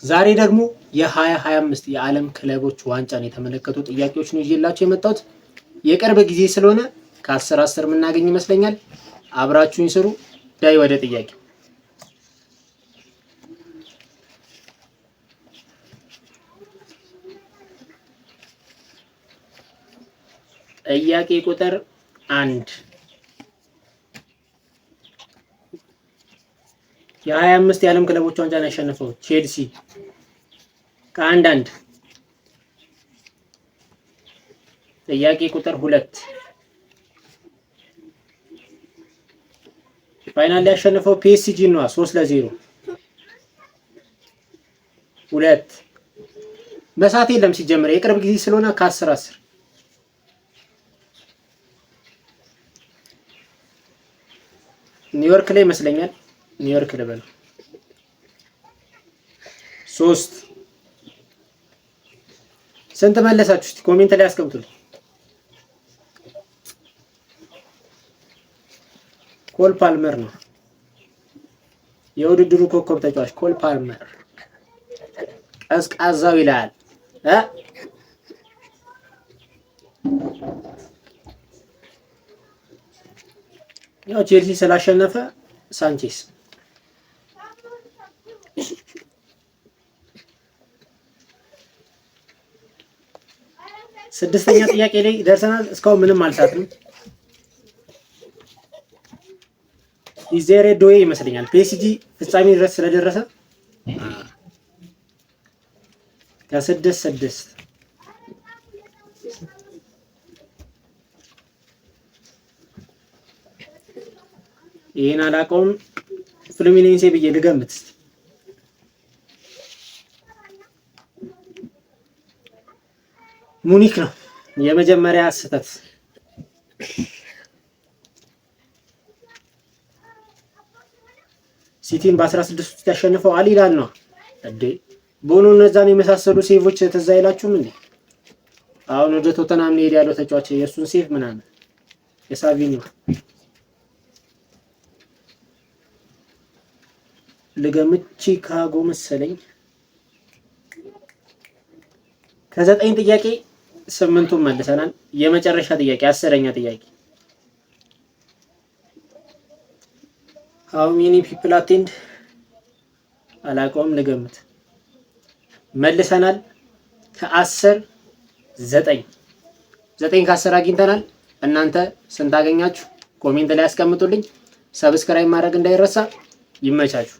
ዛሬ ደግሞ የ2025 የዓለም ክለቦች ዋንጫን የተመለከቱ ጥያቄዎች ነው ይዤላችሁ የመጣሁት። የቅርብ ጊዜ ስለሆነ ከ10 የምናገኝ ይመስለኛል። አብራችሁኝ ስሩ። ዳይ ወደ ጥያቄ። ጥያቄ ቁጥር 1 የ25 የዓለም ክለቦች ዋንጫን ያሸነፈው ቼልሲ ከ1-1። ጥያቄ ቁጥር 2 ፋይናል ያሸነፈው ፒኤስጂ ነው 3-0። 2 በሰዓት የለም ሲጀምር የቅርብ ጊዜ ስለሆነ ከ10 ኒውዮርክ ላይ ይመስለኛል። ኒውዮርክ ልበል። 3 ስንት መለሳችሁ? እስቲ ኮሜንት ላይ አስቀምጡልኝ። ኮል ፓልመር ነው የውድድሩ ኮከብ ተጫዋች። ኮል ፓልመር ቀዝቃዛው ይላል ያው ቼልሲ ስላሸነፈ ሳንቼስ። ስድስተኛ ጥያቄ ላይ ደርሰናል። እስካሁን ምንም አልሳትንም። ኢዜሬ ዶዬ ይመስለኛል ፒኤስጂ ፍጻሜ ድረስ ስለደረሰ ከ6-6 ይሄን አላውቀውም። ፍሉሚኔንሴ ብዬ ልገምት። ሙኒክ ነው የመጀመሪያ ስህተት። ሲቲን በ16 ውስጥ ያሸነፈው አልሂላል ነው እንዴ? ቦኖ እነዛን የመሳሰሉ ሴቮች ትዝ አይላችሁም እንዴ? አሁን ወደ ቶተናም ሄድ ያለው ተጫዋች የእሱን ሴቭ ምናምን የሳቪኒዮ ልገምት። ቺካጎ መሰለኝ። ከ9 ጥያቄ 8ቱን መልሰናል። የመጨረሻ ጥያቄ 10ኛ ጥያቄ how many people attend አላውቀውም። ልገምት። መልሰናል። ከ10 9 ከ10 አግኝተናል። እናንተ ስንት አገኛችሁ? ኮሜንት ላይ አስቀምጡልኝ። ሰብስክራይብ ማድረግ እንዳይረሳ። ይመቻችሁ።